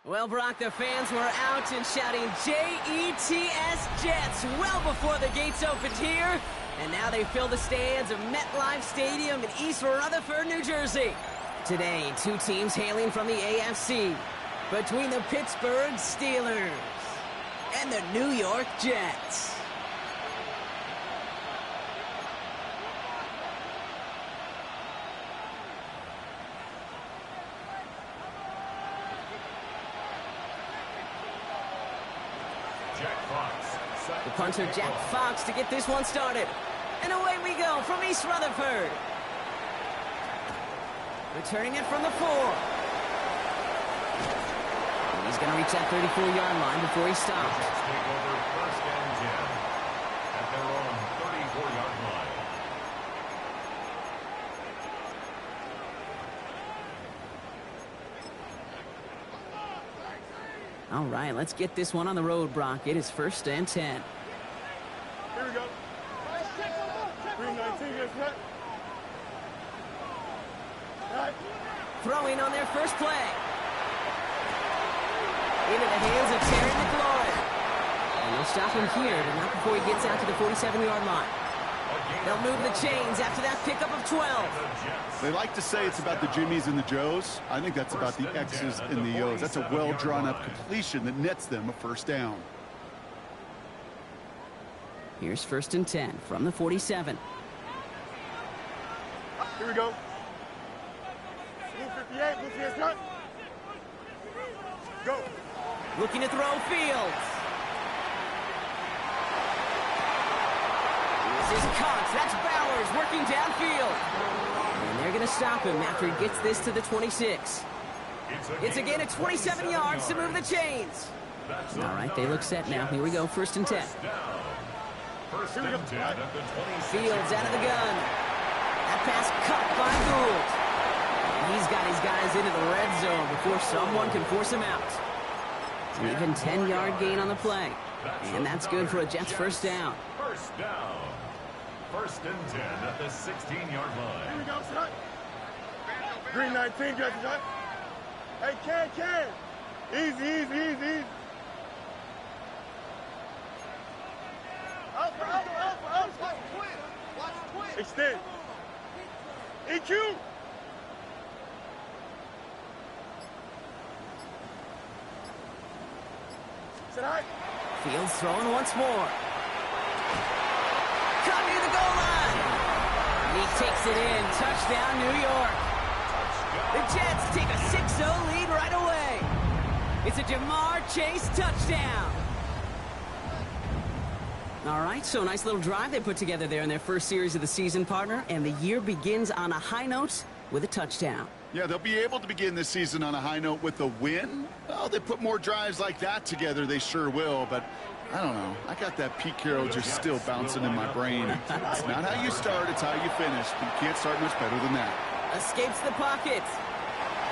Well, Brock, the fans were out and shouting J-E-T-S Jets well before the gates opened here. And now they fill the stands of MetLife Stadium in East Rutherford, New Jersey. Today, two teams hailing from the AFC. Between the Pittsburgh Steelers and the New York Jets. The punter, Jack Fox, to get this one started. And away we go from East Rutherford. Returning it from the 4. And he's going to reach that 34-yard line before he stops. Take over first and 10 at their own 34-yard line. All right, let's get this one on the road, Brock. It is first and 10. Here we go. 319, yes, right. Right. Throwing on their first play. Into the hands of Terry McLaurin. And they'll stop him here, but not before he gets out to the 47-yard line. They'll move the chains after that pickup of 12. They like to say it's about the Jimmies and the Joes. I think that's about the X's and the O's. That's a well-drawn-up completion that nets them a first down. Here's first and 10 from the 47. Here we go. Blue 58, blue 58, right. Go. Looking to throw Fields. This is Cox. That's Bowers working downfield. And they're going to stop him after he gets this to the 26. It's a gain of 27 yards to move the chains. All right, they look set now. Here we go, first and 10. First and 10 at the 26. Fields out of the gun. That pass cut by Gould. And he's got his guys into the red zone before someone can force him out. An even 10-yard gain on the play. And that's good for a Jets first down. First down. First and 10 at the 16-yard line. Here we go, son. Green 19, guys, right. Hey, Ken. Easy. Up. Extend. EQ. Sit high. Fields throwing once more. Cut near the goal line. And he takes it in. Touchdown, New York. The Jets take a 6-0 lead right away. It's a Jamar Chase touchdown. All right, so a nice little drive they put together there in their first series of the season, partner. And the year begins on a high note with a touchdown. Yeah, they'll be able to begin this season on a high note with a win. Well, they put more drives like that together, they sure will. But I don't know. I got that Pete Carroll just still bouncing in my brain. It's not how you start, it's how you finish. You can't start much better than that. Escapes the pocket.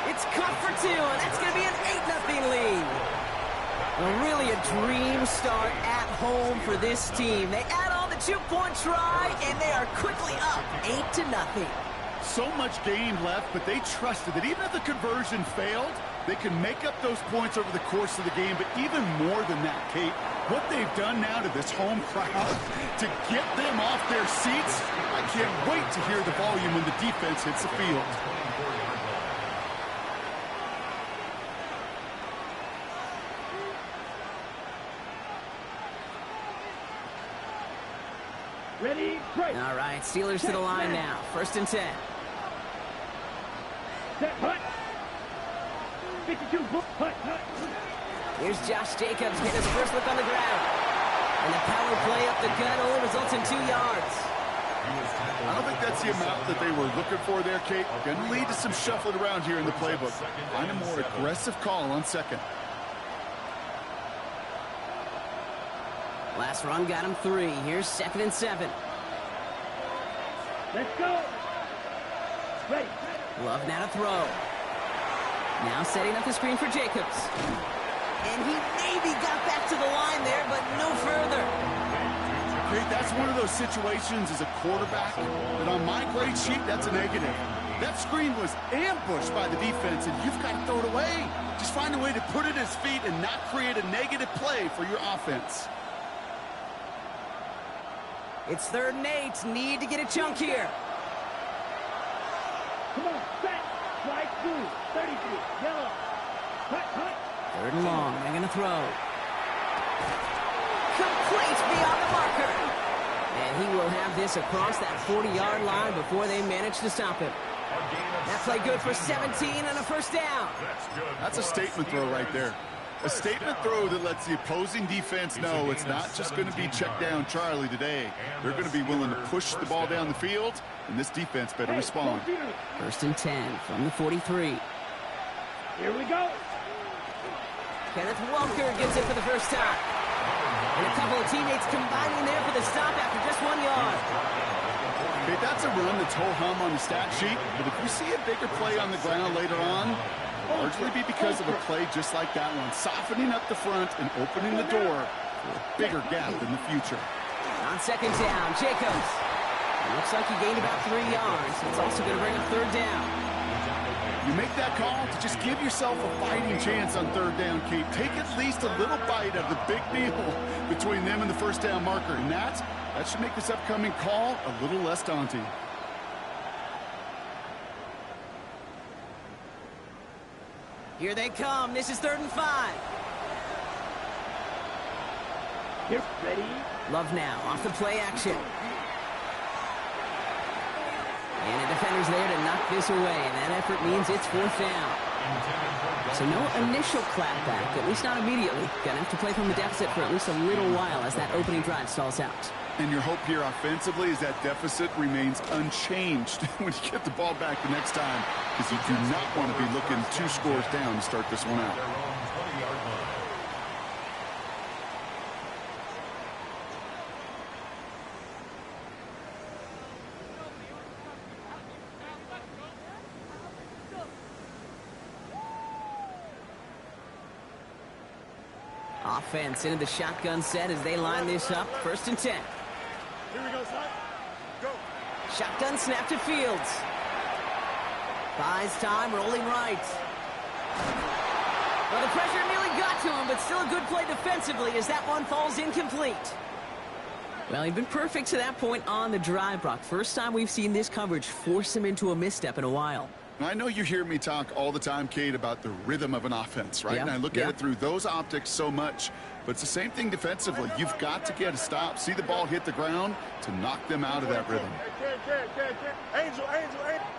It's cut for 2, and that's going to be an 8-0 lead. Well, really a dream start at home for this team. They add on the 2-point try, and they are quickly up 8-0. So much game left, but they trusted that even if the conversion failed, they can make up those points over the course of the game. But even more than that, Kate, what they've done now to this home crowd to get them off their seats, I can't wait to hear the volume when the defense hits the field. Ready, break. All right, Steelers to the line now. First and 10. Set, hut. 52, hut. Here's Josh Jacobs getting his first look on the ground. And the power play up the gut only results in 2 yards. I don't think that's the amount that they were looking for there, Kate. Going to lead to some shuffling around here in the playbook. Find a more aggressive call on second. Last run got him 3. Here's 2nd and 7. Let's go. Ready. Love now to throw. Now setting up the screen for Jacobs. And he maybe got back to the line there, but no further. Kate, that's one of those situations as a quarterback that on my grade sheet, that's a negative. That screen was ambushed by the defense, and you've got to throw it away. Just find a way to put it at his feet and not create a negative play for your offense. It's 3rd and 8. Need to get a chunk here. Come on, set. Strike 2. 33. Yellow. Cut, cut. 3rd and long. They're going to throw. Complete beyond the marker. And he will have this across that 40-yard line before they manage to stop him. That play good for 17 and a first down. That's a statement throw right there. A statement throw that lets the opposing defense know it's not just going to be check down Charlie today. They're going to be willing to push the ball down the field, and this defense better respond. 1st and 10 from the 43. Here we go. Kenneth Welker gets it for the first time. And a couple of teammates combining there for the stop after just 1 yard. Okay, that's a run that's ho-hum on the stat sheet, but if you see a bigger play on the ground later on, it'll largely be because of a play just like that one, softening up the front and opening the door for a bigger gap in the future. On 2nd down, Jacobs. It looks like he gained about 3 yards. It's also going to bring up 3rd down. You make that call to just give yourself a fighting chance on 3rd down, Kate. Take at least a little bite of the big deal between them and the first down marker, and that should make this upcoming call a little less daunting. Here they come. This is 3rd and 5. Here, ready. Love now off the play action. And the defender's there to knock this away, and that effort means it's 4th down. So no initial clapback, at least not immediately. Gonna have to play from the deficit for at least a little while as that opening drive stalls out. And your hope here offensively is that deficit remains unchanged when you get the ball back the next time, because you do not want to be looking 2 scores down to start this one out. Offense into the shotgun set as they line this up. 1st and 10. Here we go, son. Go. Shotgun snap to Fields. Buys time, rolling right. Well, the pressure nearly got to him, but still a good play defensively as that one falls incomplete. Well, he'd been perfect to that point on the drive, Brock. First time we've seen this coverage force him into a misstep in a while. I know you hear me talk all the time, Kate, about the rhythm of an offense, right? Yeah, and I look at it through those optics so much, but it's the same thing defensively. You've got to get a stop, see the ball hit the ground to knock them out of that rhythm. Angel.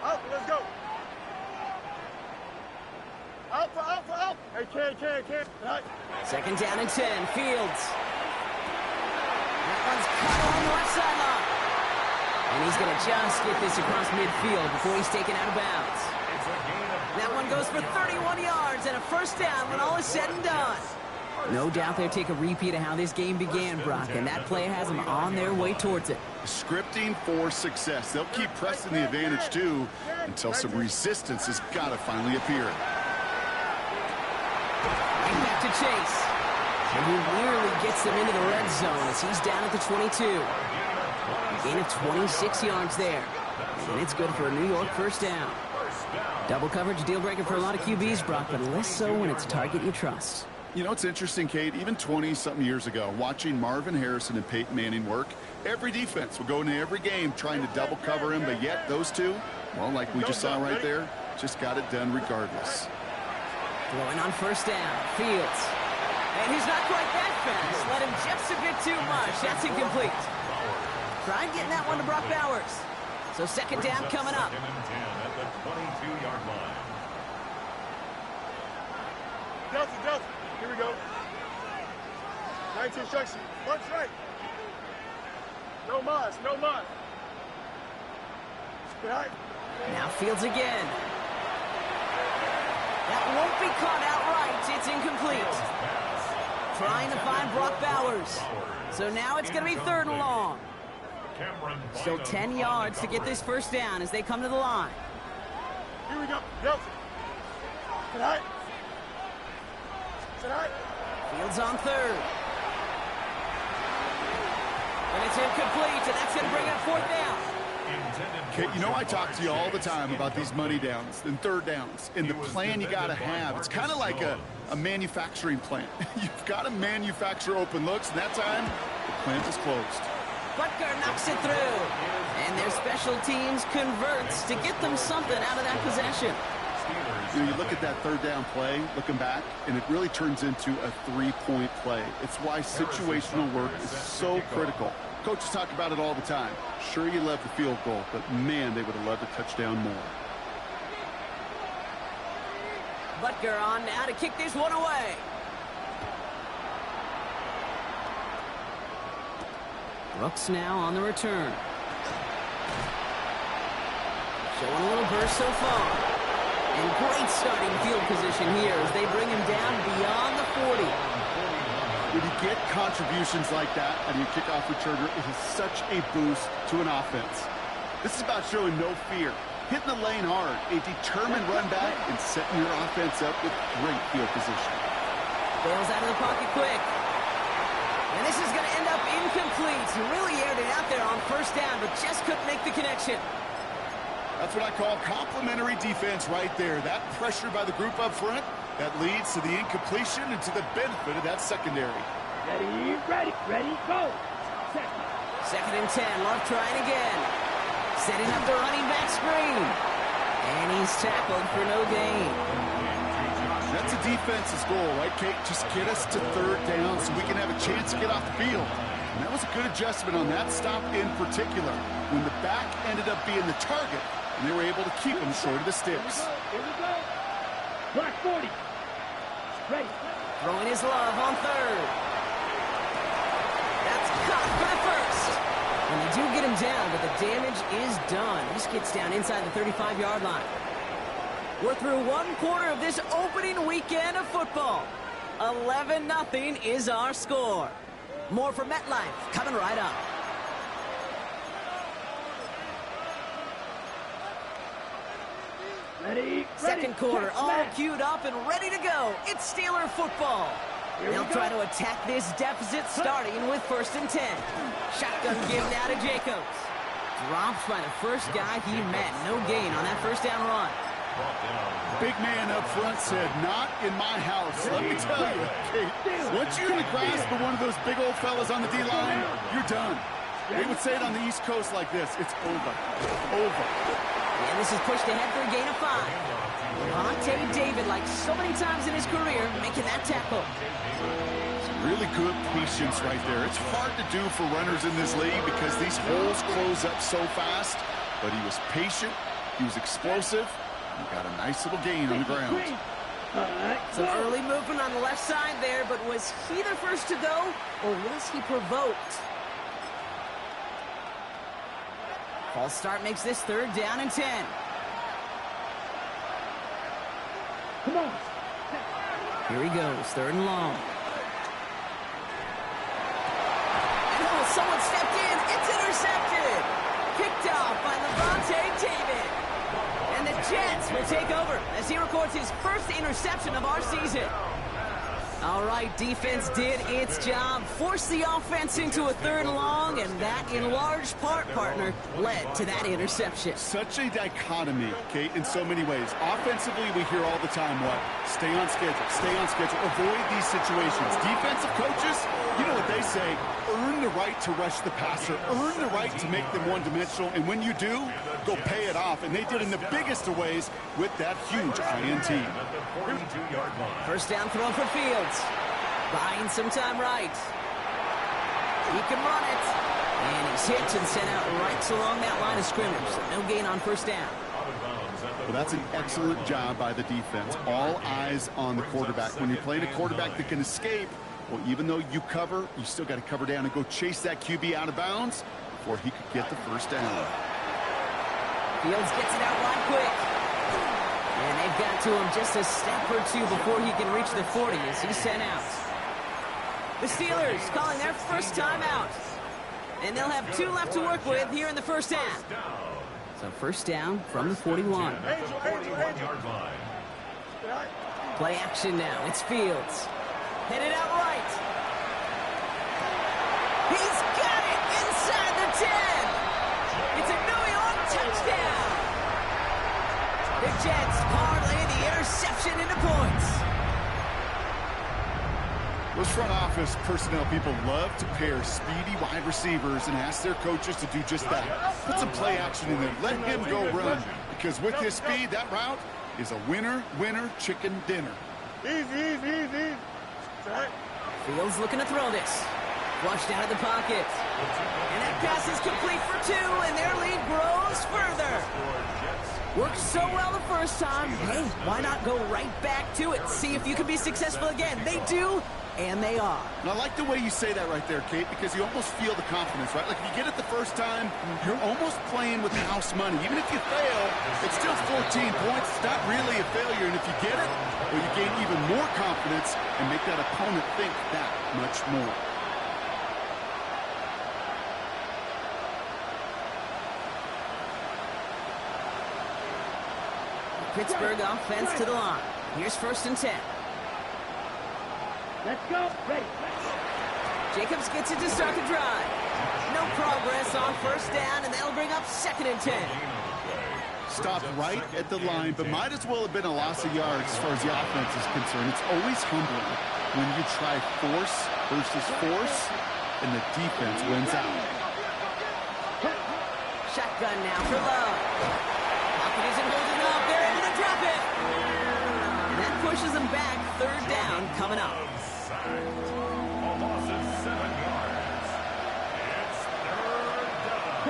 Out, let's go. Out. Hey, can. Right. 2nd down and 10. Fields. That one's cut on the left sideline. And he's going to just get this across midfield before he's taken out of bounds. That one goes for 31 yards and a first down when all is said and done. No doubt they'll take a repeat of how this game began, Brock, and that play has them on their way towards it. Scripting for success. They'll keep pressing the advantage, too, until some resistance has got to finally appear. Right back to Chase. And he nearly gets them into the red zone as he's down at the 22. A gain of 26 yards there. And it's good for a New York first down. Double coverage deal breaker for a lot of QBs, Brock, but less so when it's a target you trust. You know, it's interesting, Kate, even 20-something years ago, watching Marvin Harrison and Peyton Manning work, every defense would go into every game trying to double cover him, but yet those two, well, like we just saw right there, just got it done regardless. Throwing on first down, Fields. And he's not quite that fast. Let him just a bit too much. That's incomplete. Tried getting that one to Brock Bowers. So 2nd down coming up. At the 22-yard line. Delta. Here we go. 19 instruction. Punch right. No mas. Right. Now Fields again. That won't be caught outright. It's incomplete. Trying to find Brock Bowers. So now it's going to be 3rd and long. Still 10 yards to get this first down as they come to the line. Here we go. Delta. Right. Fields on 3rd. And it's incomplete, and that's going to bring up 4th down. Okay, you know I talk to you all the time about these money downs and third downs and the plan you got to have. It's kind of like a manufacturing plant. You've got to manufacture open looks, and that time, the plant is closed. Butker knocks it through. And their special teams converts to get them something out of that possession. You know, you look at that third down play, looking back, and it really turns into a three-point play. It's why situational work is so critical. Coaches talk about it all the time. Sure, you love the field goal, but man, they would have loved a touchdown more. Butker on now to kick this one away. Brooks now on the return. Showing a little burst so far. And great starting field position here as they bring him down beyond the 40. When you get contributions like that out of your kickoff returner, it is such a boost to an offense. This is about showing no fear, hitting the lane hard, a determined run back, and setting your offense up with great field position. Bails out of the pocket quick. And this is going to end up incomplete. He really aired it out there on first down, but just couldn't make the connection. That's what I call complimentary defense right there. That pressure by the group up front, that leads to the incompletion and to the benefit of that secondary. Ready, go. Second and 10, Love trying again. Setting up the running back screen. And he's tackled for no gain. That's a defense's goal, right, Kate? Just get us to third down so we can have a chance to get off the field. And that was a good adjustment on that stop in particular, when the back ended up being the target, and they were able to keep him short of the sticks. Here we go. Block 40. Ready. Throwing his Love on third. That's caught for the first. And they do get him down, but the damage is done. This gets down inside the 35-yard line. We're through one quarter of this opening weekend of football. 11-0 is our score. More from MetLife coming right up. Ready. Second quarter, all queued up and ready to go. It's Steeler football. They'll try to attack this deficit starting with first and 10. Shotgun give now to Jacobs. Drops by the first guy he met. No gain on that first down run. Big man up front said, not in my house. Let me tell you, Kate, once you're in the grasp of one of those big old fellas on the D-line, you're done. They would say it on the East Coast like this, it's over. Over. And this is pushed ahead for a gain of 5. Vontae David, like so many times in his career, making that tackle. Some really good patience right there. It's hard to do for runners in this league because these holes close up so fast. But he was patient, he was explosive, and got a nice little gain on the ground. Some early movement on the left side there, but was he the first to go, or was he provoked? False start makes this third down and 10. Come on. Here he goes, third and long. And oh, someone stepped in. It's intercepted. Picked off by Vontae David. And the Jets will take over as he records his first interception of our season. All right, defense did its job, forced the offense into a third and long, and that, in large part, partner, led to that interception. Such a dichotomy, Kate, in so many ways. Offensively, we hear all the time what? Stay on schedule, avoid these situations. Defensive coaches, you know what they say, earn the right to rush the passer, earn the right to make them one-dimensional, and when you do, go pay it off. And they did in the biggest of ways with that huge INT. First down throw for Fields. Buying some time right. He can run it. And he's hit and sent out right along that line of scrimmage. So no gain on first down. Well, that's an excellent job by the defense. All eyes on the quarterback. When you're playing a quarterback that can escape, well, even though you cover, you still got to cover down and go chase that QB out of bounds before he could get the first down. Fields gets it out wide quick. And they've got to him just a step or two before he can reach the 40 as he's sent out. The Steelers calling their first timeout. And they'll have 2 left to work with here in the first half. So first down from the 41. Play action now. It's Fields. Headed out right. He's got it inside the 10. It's a New York touchdown! The Jets parlay the interception into points. Those front office personnel people love to pair speedy wide receivers and ask their coaches to do just that. Put some play action in there. Let him go run. Because with his speed, that route is a winner, winner, chicken dinner. Easy. Fields looking to throw this. Flushed out of the pocket. And that pass is complete for 2, and their lead grows further. Worked so well the first time. Hey, why not go right back to it? See if you can be successful again. They do, and they are. And I like the way you say that right there, Kate, because you almost feel the confidence, right? Like if you get it the first time, you're almost playing with house money. Even if you fail, it's still 14 points. It's not really a failure. And if you get it, well, you gain even more confidence and make that opponent think that much more. Pittsburgh offense to the line. Here's 1st and 10. Let's go. Ready. Jacobs gets it to start the drive. No progress on 1st down, and that'll bring up 2nd and 10. Stopped right at the line, but might as well have been a loss of yards as far as the offense is concerned. It's always humbling when you try force versus force, and the defense wins out. Shotgun now for Love. Pocket isn't holding up. They're able to drop it. And that pushes them back. 3rd down coming up. A loss of 7 yards. It's 3rd down.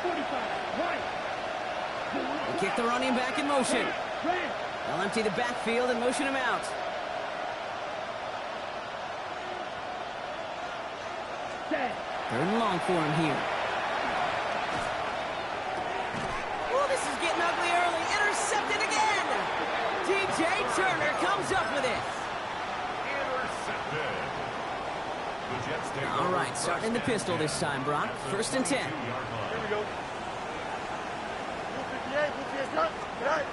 45. Right. They kick the running back in motion. They'll empty the backfield and motion him out. Set. 3rd and long for him here. Oh, this is getting ugly early. Intercepted again. DJ Turner comes up with it. Intercepted. The Jets take All over right, starting in the pistol this time, Brock. 1st and 10. Here we go. 58, right.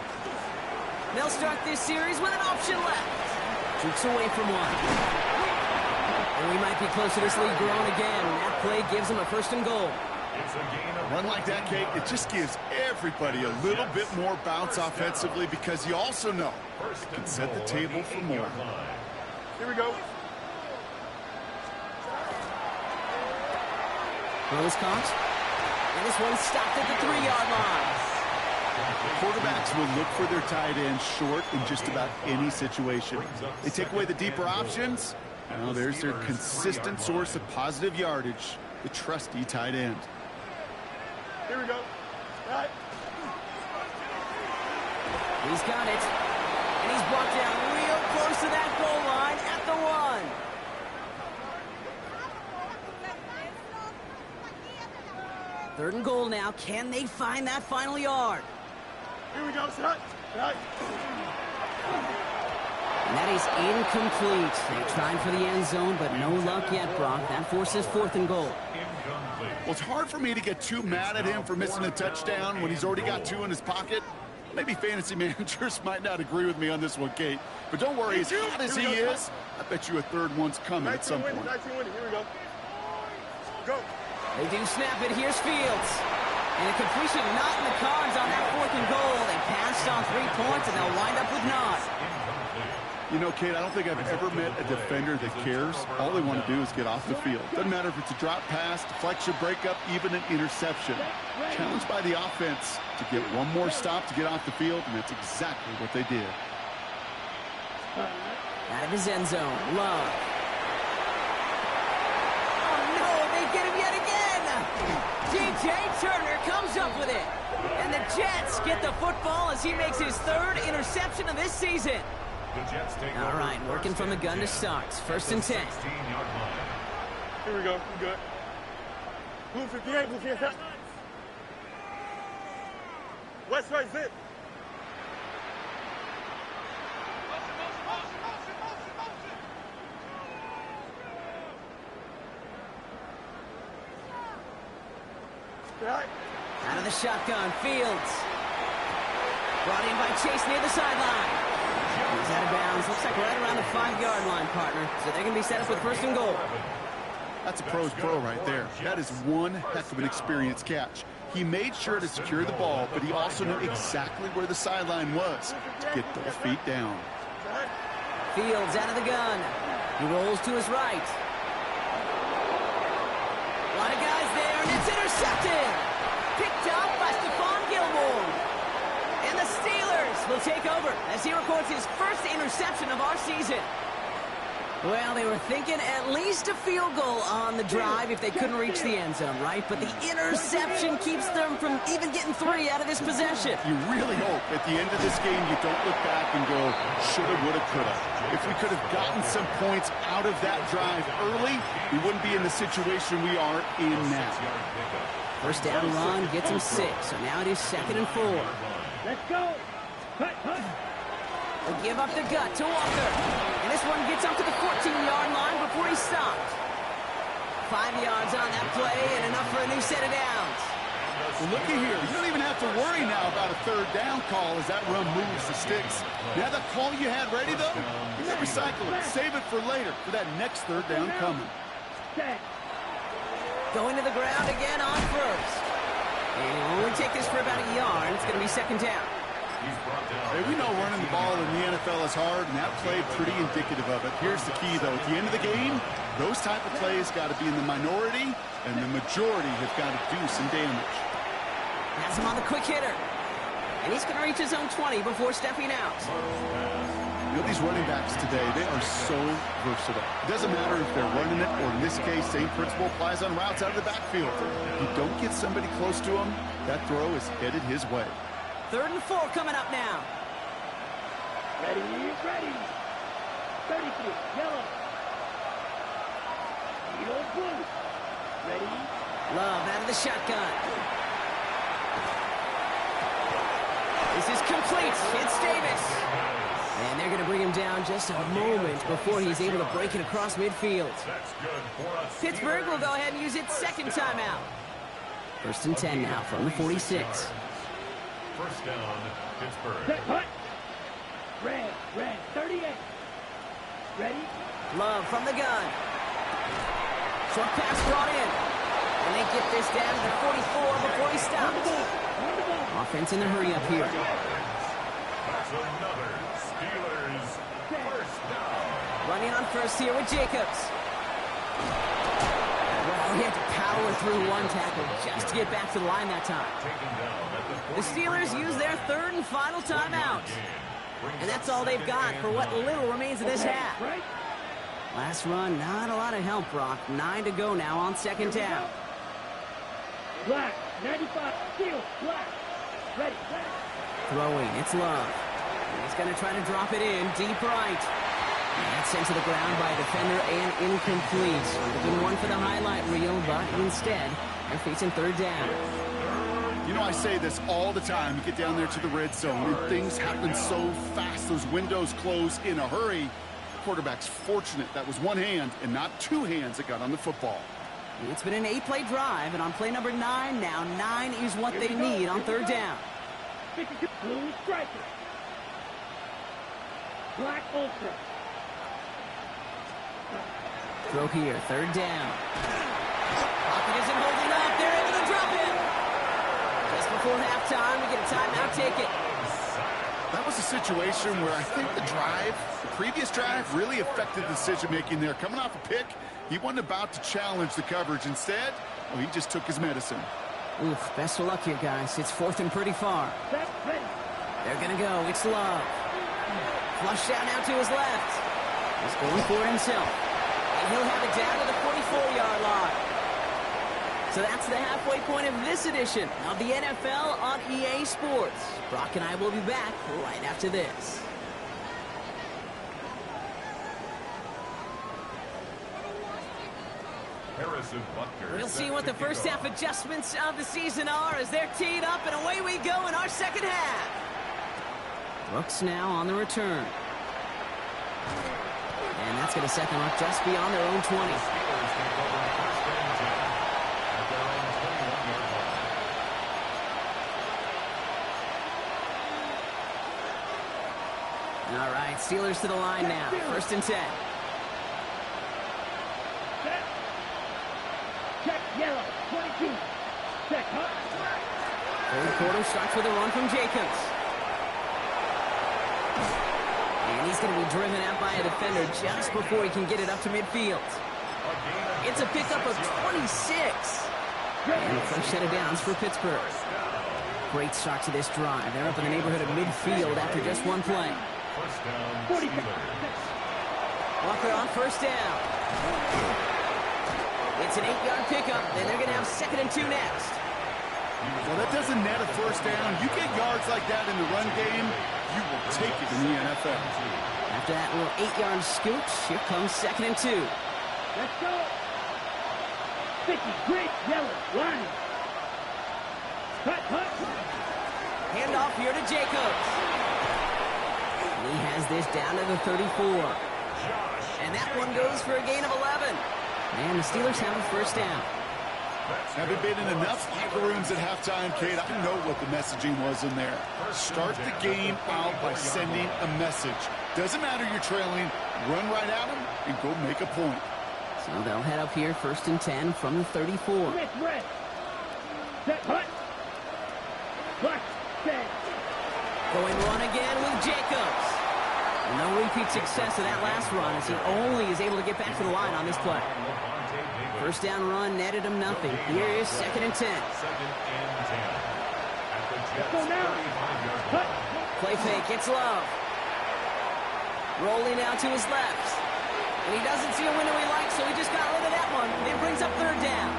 They'll start this series with an option left. Jukes away from one. And we might be close to this lead growing again. That play gives them a 1st and goal. It's a gain of Run like that, Kate, it just gives everybody a little bit more bounce offensively because you also know you can set the table for more. Here we go. Throw is caught. And this one stopped at the 3-yard line. Quarterbacks will look for their tight end short in just about any situation. They take away the deeper options. Now there's their consistent source of positive yardage, the trusty tight end. Here we go. Right. He's got it. And he's brought down real close to that goal line at the 1. 3rd and goal now. Can they find that final yard? Here we go, son. Right. And that is incomplete. They tried for the end zone, but no luck yet, Brock. That forces 4th and goal. Well, it's hard for me to get too mad at him for missing a touchdown when he's already got 2 in his pocket. Maybe fantasy managers might not agree with me on this one, Kate. But don't worry, as hot as he is, I bet you a 3rd one's coming at some point. 19 winning. Here we go. Go. They do snap it. Here's Fields. And a completion not in the cards on that 4th and goal. They passed on 3 points, and they'll wind up with none. You know, Kate, I don't think I've ever met a defender that cares. All they want to do is get off the field. Doesn't matter if it's a drop pass, deflection, breakup, even an interception. Challenged by the offense to get one more stop to get off the field, and that's exactly what they did. Out of his end zone. Love. Oh, no, they get him yet again. DJ Turner comes up with it. And the Jets get the football as he makes his 3rd interception of this season. All right, working from the gun to start. 1st and 10. Here we go. We good. Blue 58, blue 58. West side zip. Right. Out of the shotgun, Fields. Brought in by Chase near the sideline. He's out of bounds. Looks like right around the 5-yard line, partner. So they're going to be set up with 1st and goal. That's a pro's pro right there. That is one heck of an experienced catch. He made sure to secure the ball, but he also knew exactly where the sideline was to get those feet down. Fields out of the gun. He rolls to his right. A lot of guys there, and it's intercepted. Picked up by Stephon Gilmore. And the Steelers will take over as he records his first interception of our season. Well, they were thinking at least a field goal on the drive if they couldn't reach the end zone, right? But the interception keeps them from even getting 3 out of this possession. You really hope at the end of this game you don't look back and go, shoulda, woulda, coulda. If we could have gotten some points out of that drive early, we wouldn't be in the situation we are in now. First down run gets him 6, so now it is 2nd and 4. Let's go. Cut, cut. They give up the gut to Walker. And this one gets up to the 14-yard line before he's stopped. 5 yards on that play and enough for a new set of downs. Well, looky here. You don't even have to worry now about a 3rd down call as that run moves the sticks. Now that call you had ready, though, you can recycle it. Save it for later for that next 3rd down coming. Going to the ground again on first. And he'll only take this for about a yard. It's going to be 2nd down. Hey, we know running the ball in the NFL is hard, and that play pretty indicative of it. Here's the key, though. At the end of the game, those type of plays got to be in the minority, and the majority have got to do some damage. Has him on the quick hitter. And he's going to reach his own 20 before stepping out. You know, these running backs today, they are so versatile. It doesn't matter if they're running it, or in this case, same principle applies on routes out of the backfield. If you don't get somebody close to him, that throw is headed his way. 3rd and 4 coming up now. Ready, ready. 33, yellow. Yellow blue. Ready. Love out of the shotgun. This is complete. It's Davis. And they're going to bring him down just a moment before he's able to break it across midfield. Pittsburgh will go ahead and use its 2nd timeout. 1st and 10 now from the 46. First down, Pittsburgh. Set, cut. Red, 38. Ready. Love from the gun. Short pass brought in. And they get this down to the 44 before he stops. Offense in the hurry up here. That's another Steelers first down. Running on first here with Jacobs. Well, he had to power through one tackle just to get back to the line that time. The Steelers use their 3rd and final timeout. And that's all they've got for what little remains of this half. Last run, not a lot of help, Brock. 9 to go now on 2nd down. Black, 95, steel, black. Ready, black. Throwing, it's Love. He's going to try to drop it in, deep right. And that's sent to the ground by a defender and incomplete. Would have been one for the highlight reel, but instead, they're facing 3rd down. You know, I say this all the time. You get down there to the red zone, and things happen so fast. Those windows close in a hurry. The quarterback's fortunate that was one hand and not 2 hands that got on the football. It's been an 8-play drive, and on play number 9 now, 9 is what they need on 3rd down. Blue striker. Black ultra. Throw here, 3rd down. Pocket isn't holding up. They're able to drop it. Just before halftime, we get a timeout, take it. That was a situation where I think the previous drive, really affected the decision-making there. Coming off a pick, he wasn't about to challenge the coverage. Instead, well, he just took his medicine. Oof, best of luck here, guys. It's 4th and pretty far. They're going to go. It's Love. Flush out now to his left. He's going for it himself. And he'll have it down to the 44-yard line. So that's the halfway point of this edition of the NFL on EA Sports. Brock and I will be back right after this. We'll see what the first half adjustments of the season are as they're teed up, and away we go in our 2nd half. Brooks now on the return. And that's going to set them up just beyond their own 20. All right, Steelers to the line now. 1st and 10. Check yellow, 22. Check, huh? Third quarter starts with a run from Jacobs. And he's going to be driven out by a defender just before he can get it up to midfield. It's a pickup of 26. And the first set of downs for Pittsburgh. Great start to this drive. They're up in the neighborhood of midfield after just one play. Walker on first down. It's an 8-yard pickup. Then they're going to have 2nd and 2 next. Well, that doesn't net a first down. You get yards like that in the run game, you will take it in the NFL. After that little 8-yard scooch, here comes 2nd and 2. Let's go. 50, great, yellow, line. Cut. Hand off here to Jacobs. And he has this down to the 34. And that one goes for a gain of 11. And the Steelers have a first down. Having been in enough locker rooms at halftime, Kate, I know what the messaging was in there. Start the game out by sending a message. Doesn't matter you're trailing, run right at them and go make a point. So they'll head up here 1st and 10 from the 34. Red. Set, hut. Black, set. Going run again with Jacobs. No repeat success of that last run as he only is able to get back to the line on this play. First down run netted him nothing. Here is 2nd and 10. Go now. Hut. Play fake, it's Love. Rolling out to his left. And he doesn't see a window he likes, so he just got rid of that one. It brings up 3rd down.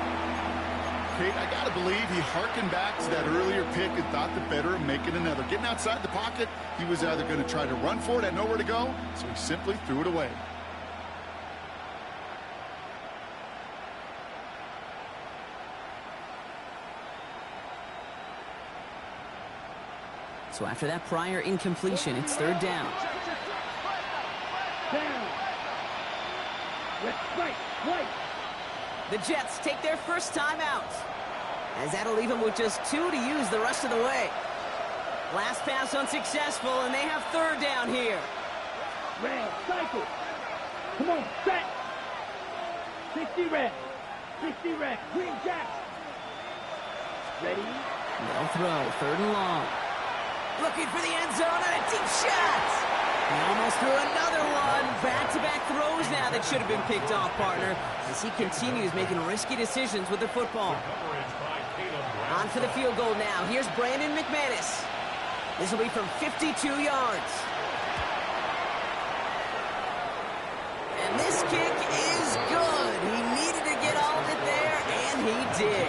Kate, I got to believe he harkened back to that earlier pick and thought the better of making another. Getting outside the pocket, he was either going to try to run for it, had nowhere to go, so he simply threw it away. So after that prior incompletion, it's 3rd down. Down. Left, right. The Jets take their first time out, as that'll leave them with just 2 to use the rest of the way. Last pass unsuccessful, and they have 3rd down here. Red, cycle. Come on, set. 60 red. 60 red. Green Jack. Ready? They'll throw 3rd and long. Looking for the end zone and a deep shot. He almost threw another one. Back-to-back throws now that should have been picked off, partner, as he continues making risky decisions with the football. On for the field goal now. Here's Brandon McManus. This will be from 52 yards. And this kick is good. He needed to get all of it there, and he did.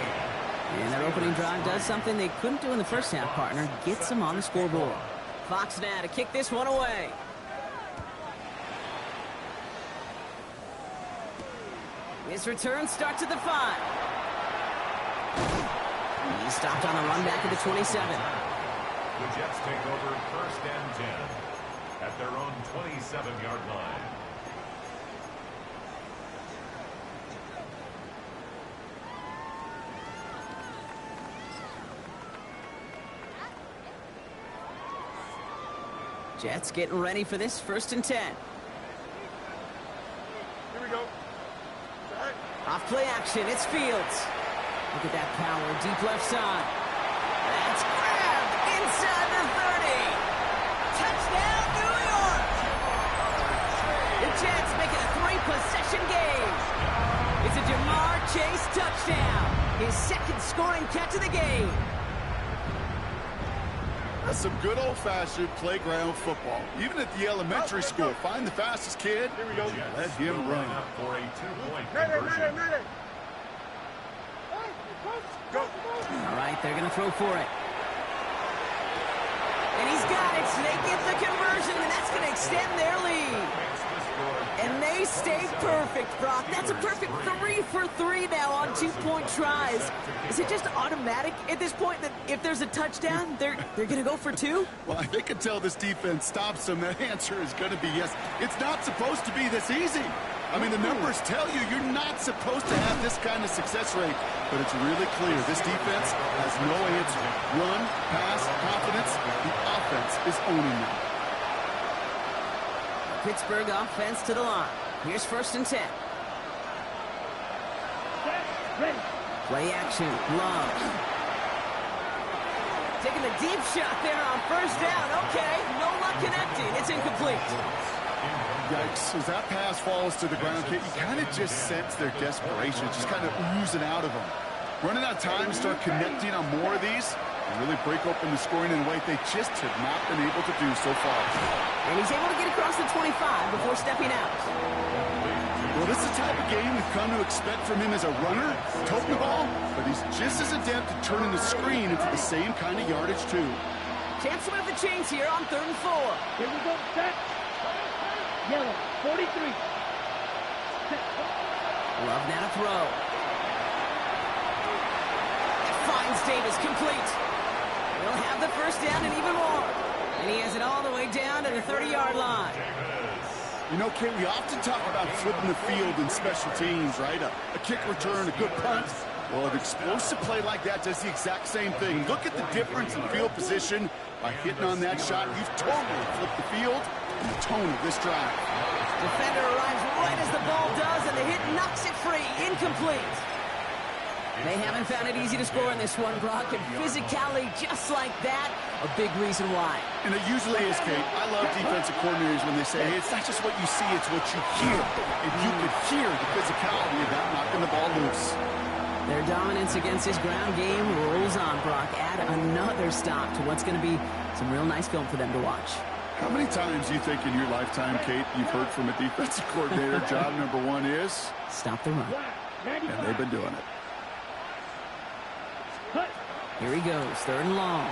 And their opening drive does something they couldn't do in the first half, partner. Gets them on the scoreboard. Fox now to kick this one away. His return starts at the 5. He stopped on the run back at the 27. The Jets take over 1st and 10 at their own 27-yard line. Jets getting ready for this 1st and 10. Here we go. Off play action, it's Fields. Look at that power, deep left side. That's grabbed inside the 30. Touchdown, New York! The Jets make it a 3-possession game. It's a Jamar Chase touchdown. His 2nd scoring catch of the game. That's some good old-fashioned playground football. Even at the elementary school, find the fastest kid, Here we go. let him run. For a 2-point Ready. conversion. Go. All right, they're going to throw for it. And he's got it. So they get the conversion, and that's going to extend their lead. And they stay perfect, Brock. That's a perfect 3 for 3 now on 2-point tries. Is it just automatic at this point that if there's a touchdown, they're going to go for 2? Well, I think until this defense stops them, the answer is going to be yes. It's not supposed to be this easy. I mean, the numbers tell you you're not supposed to have this kind of success rate. But it's really clear this defense has no answer. Run, pass, confidence. The offense is owning them. Pittsburgh offense to the line. Here's 1st and 10. Set, ready. Play action, Love. Taking the deep shot there on first down. Okay, no luck connecting. It's incomplete. Yikes, as that pass falls to the ground, Kate, you kind of just sense their desperation, just kind of oozing out of them. Running out of time to start connecting on more of these and really break open the scoring in a way they just have not been able to do so far. And he's able to get across the 25 before stepping out. Well, this is the type of game we've come to expect from him as a runner, toting the ball, but he's just as adept at turning the screen into the same kind of yardage, too. Chance to move the chains here on 3rd and 4. Here we go, set. Yellow, 43. Love now to throw. It finds Davis, complete. He'll have the first down and even more. And he has it all the way down to the 30-yard line. You know, Kate, we often talk about flipping the field in special teams, right? A kick return, a good punt. Well, an explosive play like that does the exact same thing. Look at the difference in field position. By hitting on that shot, you've totally flipped the field and the tone of this drive. Defender arrives right as the ball does, and the hit knocks it free. Incomplete. They haven't found it easy to score in this one, Brock, and physicality just like that, a big reason why. And it usually is, Kate. I love defensive coordinators when they say, hey, it's not just what you see, it's what you hear. And you could hear the physicality of that knocking the ball loose. Their dominance against his ground game rolls on, Brock. Add another stop to what's going to be some real nice film for them to watch. How many times do you think in your lifetime, Kate, you've heard from a defensive coordinator, job number one is? Stop the run. And they've been doing it. Here he goes, 3rd and long.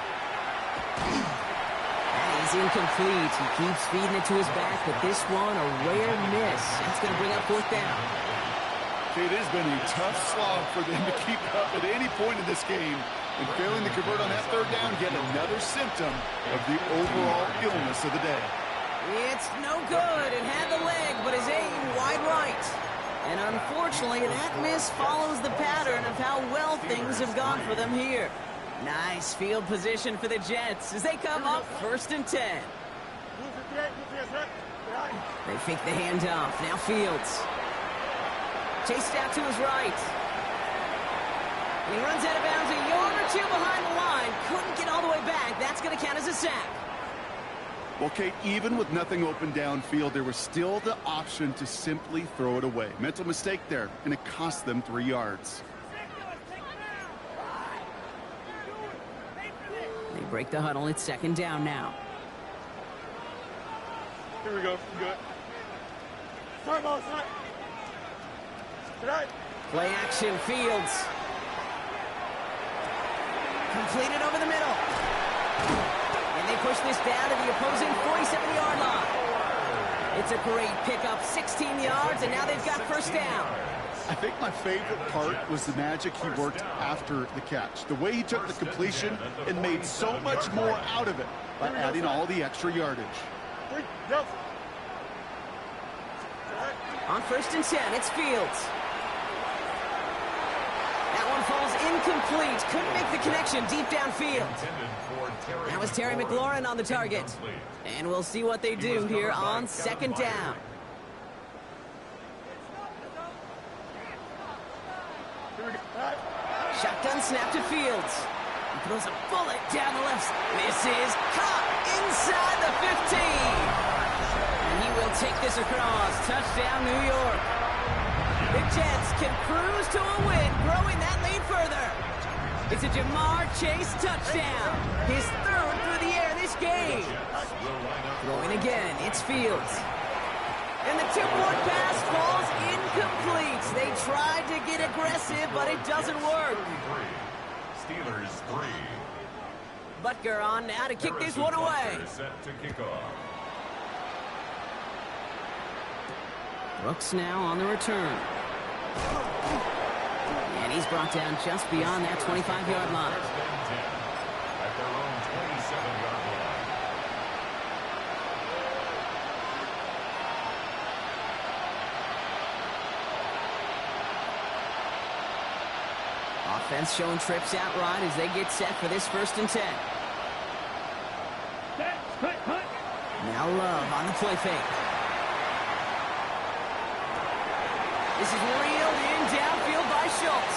That is incomplete. He keeps feeding it to his back, but this one, a rare miss. That's going to bring up 4th down. It has been a tough slog for them to keep up at any point in this game. And failing to convert on that 3rd down, yet another symptom of the overall illness of the day. It's no good. It had the leg, but his aim wide right. And unfortunately, that miss follows the pattern of how well things have gone for them here. Nice field position for the Jets as they come up 1st and 10. They fake the handoff. Now Fields. Chased out to his right. And he runs out of bounds a yard or 2 behind the line. Couldn't get all the way back. That's going to count as a sack. Well, Kate, even with nothing open downfield, there was still the option to simply throw it away. Mental mistake there, and it cost them 3 yards. They break the huddle. It's 2nd down now. Here we go. Good. Start ball, start. Play action, Fields. Completed over the middle. And they push this down to the opposing 47-yard line. It's a great pickup, 16 yards, and now they've got 1st down. I think my favorite part was the magic he worked after the catch. The way he took the completion and made so much more out of it by adding all the extra yardage. On 1st and 10, it's Fields. That one falls incomplete. Couldn't make the connection deep downfield. That was Terry McLaurin on the target. And we'll see what they do here on 2nd down. Shotgun snap to Fields. He throws a bullet down the left. This is caught inside the 15. And he will take this across. Touchdown, New York. The Jets can cruise to a win, growing that lead further. It's a Jamar Chase touchdown. His 3rd through the air this game. Throwing again, it's Fields. And the 2-point pass falls incomplete. They tried to get aggressive, but it doesn't work. Steelers 3. Butker on now to kick this one away. Set to kick off. Brooks now on the return. And he's brought down just beyond that 25-yard line. First and 10 at their own 27-yard line. Offense showing trips out right as they get set for this 1st and 10. Now Love on the play fake. This is reeled in downfield by Schultz.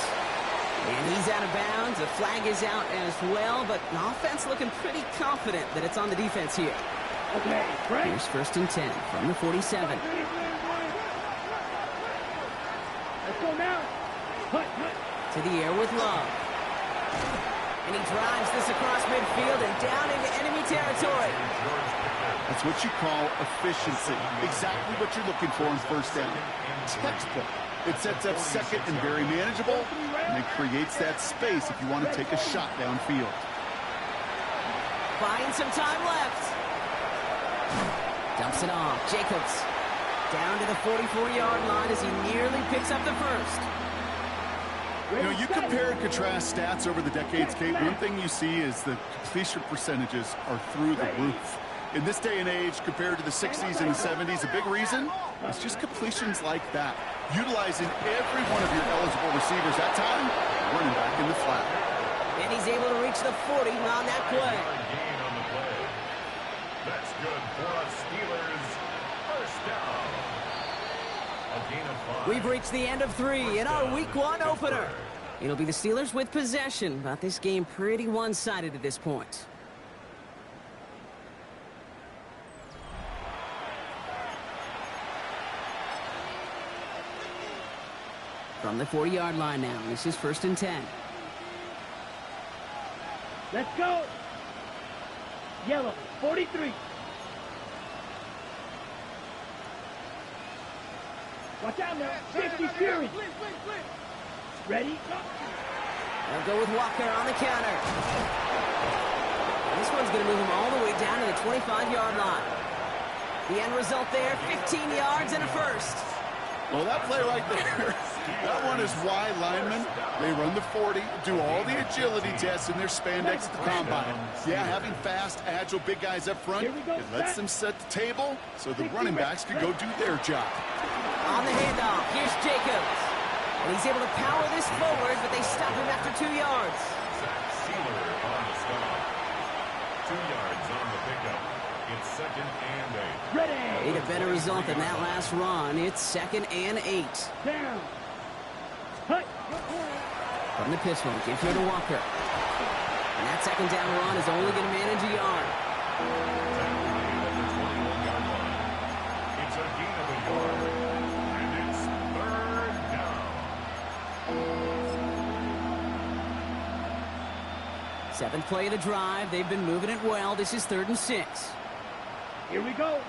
And he's out of bounds. The flag is out as well, but the offense looking pretty confident that it's on the defense here. Okay, right. Here's 1st and 10 from the 47. Let's go now. Hut. To the air with Love. And he drives this across midfield and down into enemy territory. That's what you call efficiency. Exactly what you're looking for in 1st down. Textbook. It sets up 2nd and very manageable, and it creates that space if you want to take a shot downfield. Buying some time left. Dumps it off. Jacobs down to the 44-yard line as he nearly picks up the 1st. You know, you compare and contrast stats over the decades, Kate. One thing you see is the completion percentages are through the roof. In this day and age, compared to the 60s and the 70s, a big reason is just completions like that. Utilizing every one of your eligible receivers that time, running back in the flat. And he's able to reach the 40 on that play. Gain on the play. That's good for us Steelers. 1st down. A gain of 5. We've reached the end of 3 in our Week 1 opener. It'll be the Steelers with possession, but this game pretty one-sided at this point. From the 40-yard line now, this is 1st and 10. Let's go. Yellow, 43. Watch out now. 50 Fury. Ready? They'll go with Walker on the counter. This one's going to move him all the way down to the 25-yard line. The end result there, 15 yards and a 1st. Well, that play right there, that one is why linemen, they run the 40, do all the agility tests in their spandex at the combine. Yeah, having fast, agile, big guys up front, it lets them set the table so the running backs can go do their job. On the handoff, here's Jacobs. And he's able to power this forward, but they stop him after 2 yards. Sealer on the stop. 2 yards on the pickup. It's 2nd and 8. Ready. Need a better result than that last run. It's 2nd and 8. Down. Hut. From the pistol, gives here to Walker. And that 2nd down run is only going to manage a yard. It's a gain of a yard. And it's 3rd down. 7th play of the drive. They've been moving it well. This is 3rd and 6. Here we go.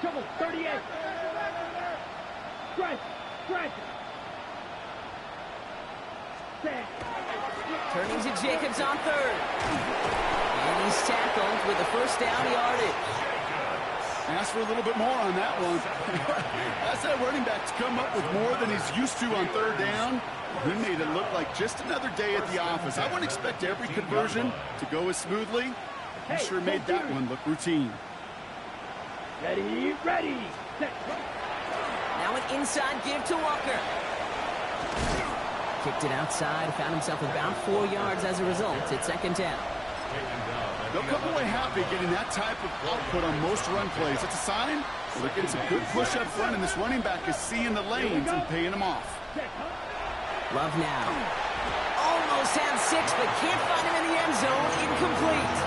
Trouble, 38. Strike. Set. Turning to Jacobs on 3rd. And he's tackled with the 1st down yardage. Ask for a little bit more on that one. That's that running back to come up with more than he's used to on 3rd down. He made it look like just another day at the office. I wouldn't expect every conversion to go as smoothly. He sure made that one look routine. Ready. Set. Now an inside give to Walker. Kicked it outside, found himself about 4 yards as a result. It's 2nd down. They'll come away happy getting that type of output on most run plays. It's a sign they're getting some good push up front, and this running back is seeing the lanes and paying them off. Love now. Almost had 6, but can't find him in the end zone. Incomplete.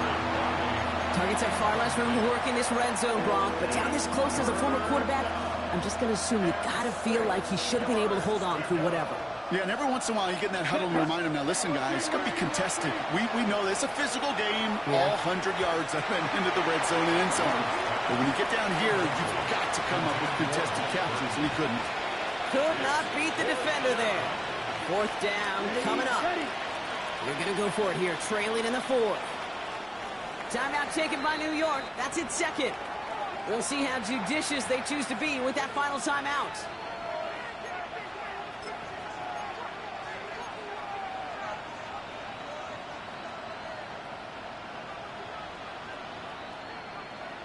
Targets have far less room to work in this red zone, Bronk, but down this close as a former quarterback, I'm just going to assume you got to feel like he should have been able to hold on through whatever. Yeah, and every once in a while you get in that huddle and remind him, now listen, guys, it's going to be contested. We know this is a physical game, all 100 yards up and into the red zone and end zone. But when you get down here, you've got to come up with contested captures, and he couldn't. Could not beat the defender there. 4th down coming up. They're going to go for it here, trailing in the 4th. Timeout taken by New York. That's its 2nd. We'll see how judicious they choose to be with that final timeout.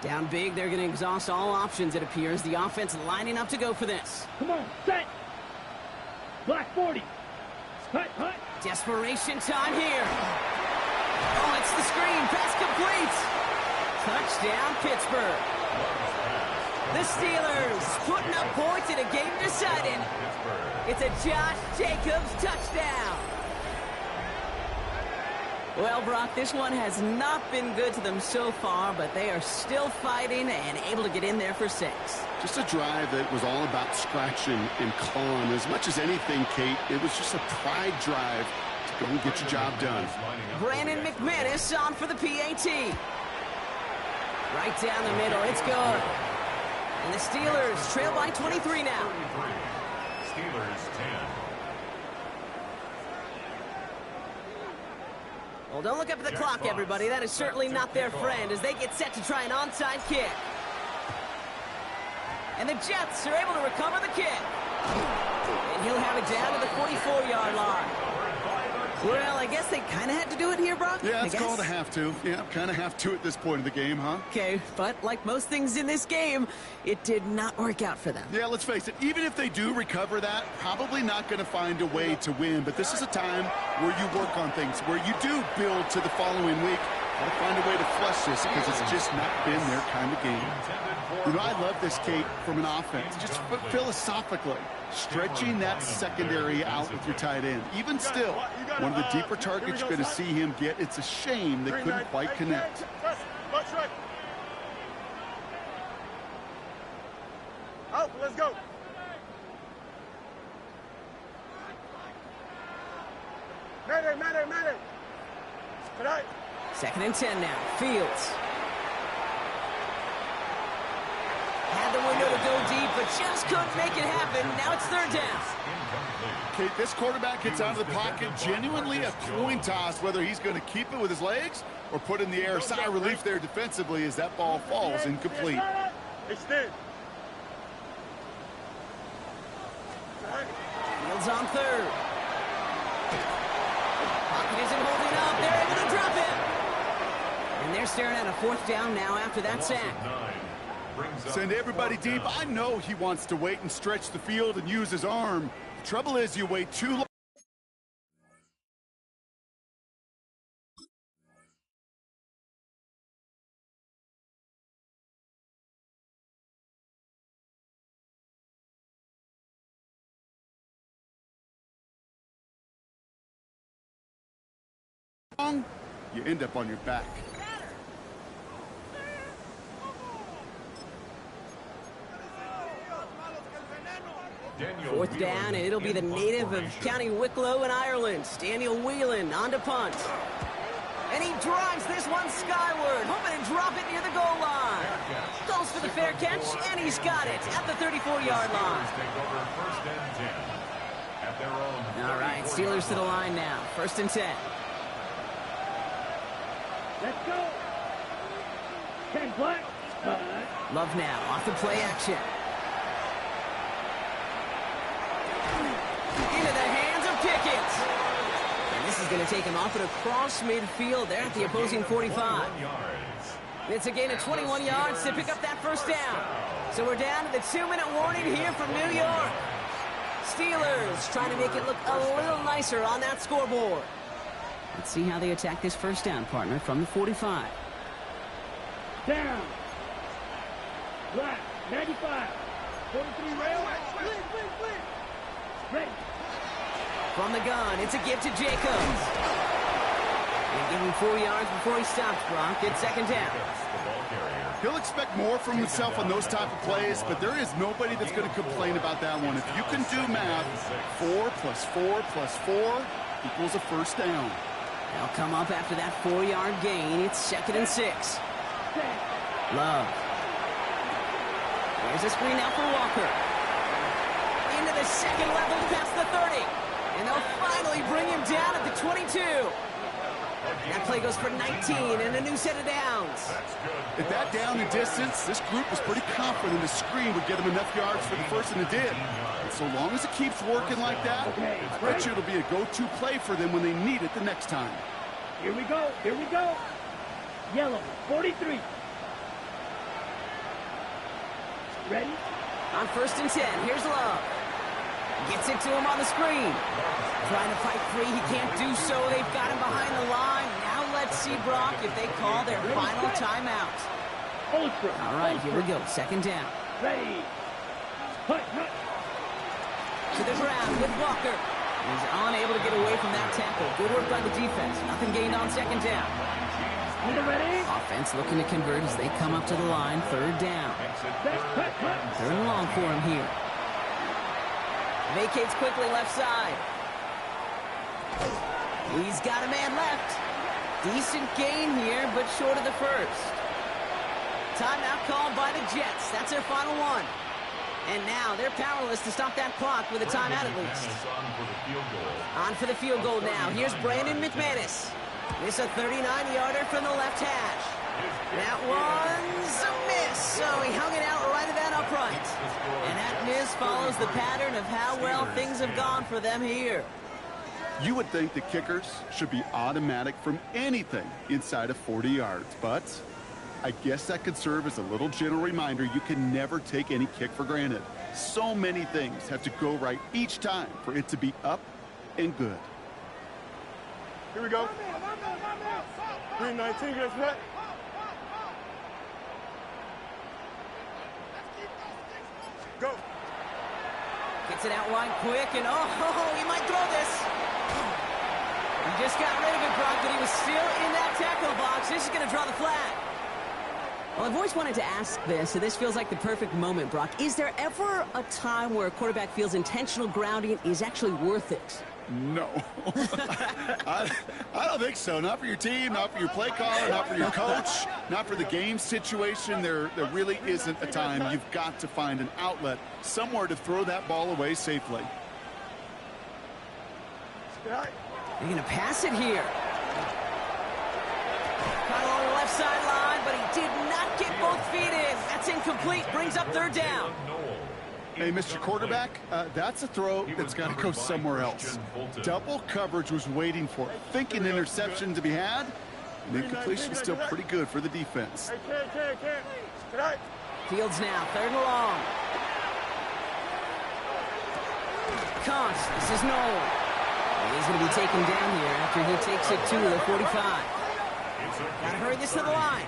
Down big, they're going to exhaust all options, it appears. The offense lining up to go for this. Come on, set. Black 40. Hut. Desperation time here. Oh, it's the screen. Pass complete. Touchdown, Pittsburgh. The Steelers putting up points in a game decided. It's a Josh Jacobs touchdown. Well, Brock, this one has not been good to them so far, but they are still fighting and able to get in there for 6. Just a drive that was all about scratching and clawing. As much as anything, Kate, it was just a pride drive to go and get your job done. Brandon McManus on for the PAT. Right down the middle, it's good. And the Steelers trail by 23 now. Steelers 10. Well, don't look up at the clock, everybody. That is certainly not their friend as they get set to try an onside kick. And the Jets are able to recover the kick. And he'll have it down to the 44-yard line. Well, I guess they kind of had to do it here, Brock. Yeah, it's called a have to. Yeah, kind of have to at this point of the game, huh? Okay, but like most things in this game, it did not work out for them. Yeah, let's face it, even if they do recover that, probably not going to find a way to win. But this is a time where you work on things, where you do build to the following week. Got to find a way to flush this because it's just not been their kind of game. You know, I love this, Kate, from an offense. Just philosophically, stretching that secondary out with your tight end. Even still, one of the deeper targets you're going to see him get. It's a shame they couldn't quite connect. Out, let's go. Madden. Tonight. 2nd and 10 now. Fields. Had the window to go deep, but just couldn't make it happen. Now it's 3rd down. Kate, this quarterback gets out of the pocket, genuinely a coin toss, whether he's going to keep it with his legs or put in the air. Sigh of relief there defensively as that ball falls incomplete. Extend. Fields on 3rd. Pocket isn't holding up. They're able to drop it. And they're staring at a 4th down now after that sack. Send everybody deep. I know he wants to wait and stretch the field and use his arm. The trouble is you wait too long, you end up on your back. Fourth down, and it'll be the native of County Wicklow in Ireland, Daniel Whelan, on to punt. And he drives this one skyward, hoping to drop it near the goal line. Goes for the fair catch, and he's got it at the 34-yard line. All right, Steelers to the line now. 1st and 10. Let's go. 10 black. Love now, off the play action. Into the hands of Pickett. And this is going to take him off at across midfield there at the opposing 45. It's a gain of 21 yards to pick up that 1st down. So we're down to the 2-minute warning here from New York. Steelers trying to make it look a little nicer on that scoreboard. Let's see how they attack this 1st down, partner, from the 45. Down. Black. 95. 43 rail. Flip. Ready. From the gun, it's a give to Jacobs. And give him 4 yards before he stops, Brock. It's 2nd down. He'll expect more from himself on those type of plays, but there is nobody that's going to complain about that one. If you can do math, 4 plus 4 plus 4 equals a 1st down. They'll come up after that 4-yard gain. It's 2nd and 6. Love. There's a screen now for Walker. Into the 2nd level past the 30. And they'll finally bring him down at the 22. That play goes for 19 and a new set of downs. At that down and distance, this group was pretty confident the screen would get him enough yards for the 1st, and it did. And so long as it keeps working like that, I bet you it'll be a go-to play for them when they need it the next time. Here we go. Yellow. 43. Ready? On 1st and 10, here's Love. Gets it to him on the screen. Trying to fight free, he can't do so. They've got him behind the line. Now let's see, Brock, if they call their final timeout. All right, here we go. 2nd down. Ready. Hut. To the ground with Walker. He's unable to get away from that tackle. Good work by the defense. Nothing gained on second down. Ready. Offense looking to convert as they come up to the line. Third down. Third and long for him here. Vacates quickly left side. He's got a man left. Decent gain here, but short of the first. Timeout called by the Jets. That's their final one. And now they're powerless to stop that clock with a timeout at least. On for the field goal now. Here's Brandon McManus. It's a 39-yarder from the left hash. That one's a miss. So he hung it out right at that upright. And that miss follows the pattern of how well things have gone for them here. You would think the kickers should be automatic from anything inside of 40 yards, but I guess that could serve as a little gentle reminder you can never take any kick for granted. So many things have to go right each time for it to be up and good. Here we go. 319, guess what? Go. Gets it out wide quick, and oh, he might throw this. He just got rid of it, Brock, but he was still in that tackle box. This is going to draw the flag. Well, I've always wanted to ask this, so this feels like the perfect moment, Brock. Is there ever a time where a quarterback feels intentional grounding is actually worth it? No. I don't think so. Not for your team, not for your play caller, not for your coach, not for the game situation. There really isn't a time. You've got to find an outlet, somewhere to throw that ball away safely. They're going to pass it here. Caught along the left sideline, but he did not get both feet in. That's incomplete. Brings up third down. Hey, Mr. Quarterback, that's a throw that's got to go somewhere else. Double coverage was waiting for it. Thinking interception to be had. And the incompletion still pretty good for the defense. Can't. Fields now, third and long. Caught. This is Noel. He's going to be taken down here after he takes it to the 45. Got to hurry this to the line.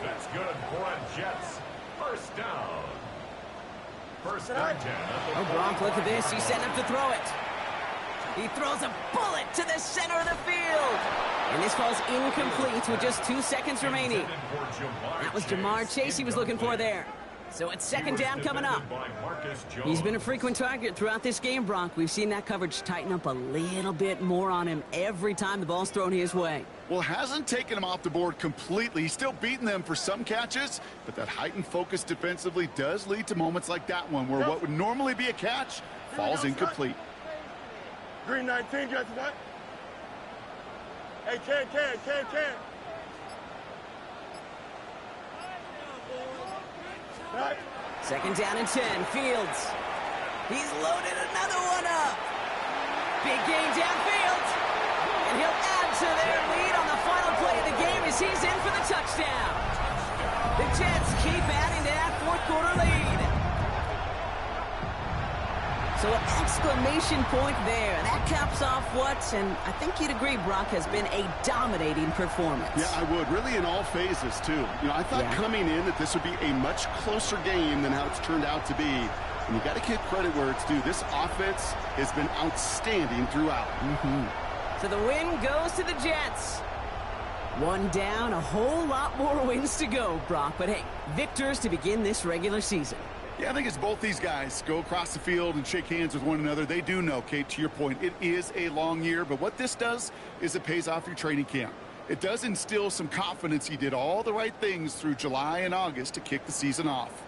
That's good for a Jets. First down. First down 10. Oh, Gronk, look at this. He's setting up to throw it. He throws a bullet to the center of the field. And this falls incomplete with just 2 seconds remaining. That was Jamar Chase he was looking for there. So it's second down coming up. He's been a frequent target throughout this game, Brock. We've seen that coverage tighten up a little bit more on him every time the ball's thrown his way. Well, hasn't taken him off the board completely. He's still beating them for some catches, but that heightened focus defensively does lead to moments like that one where what would normally be a catch falls incomplete. Green 19, guess what? Hey, can. Right. Second down and 10. Fields. He's loaded another one up. Big gain downfield. And he'll add to their lead on the final play of the game as he's in for the touchdown. The Jets keep adding to that fourth quarter lead. So an exclamation point there. That caps off what, and I think you'd agree, Brock, has been a dominating performance. Yeah, I would. Really in all phases, too. You know, I thought coming in that this would be a much closer game than how it's turned out to be. And you got to give credit where it's due. This offense has been outstanding throughout. So the win goes to the Jets. One down, a whole lot more wins to go, Brock. But hey, victors to begin this regular season. Yeah, I think it's both these guys go across the field and shake hands with one another. They do know, Kate, to your point, it is a long year. But what this does is it pays off your training camp. It does instill some confidence. He did all the right things through July and August to kick the season off.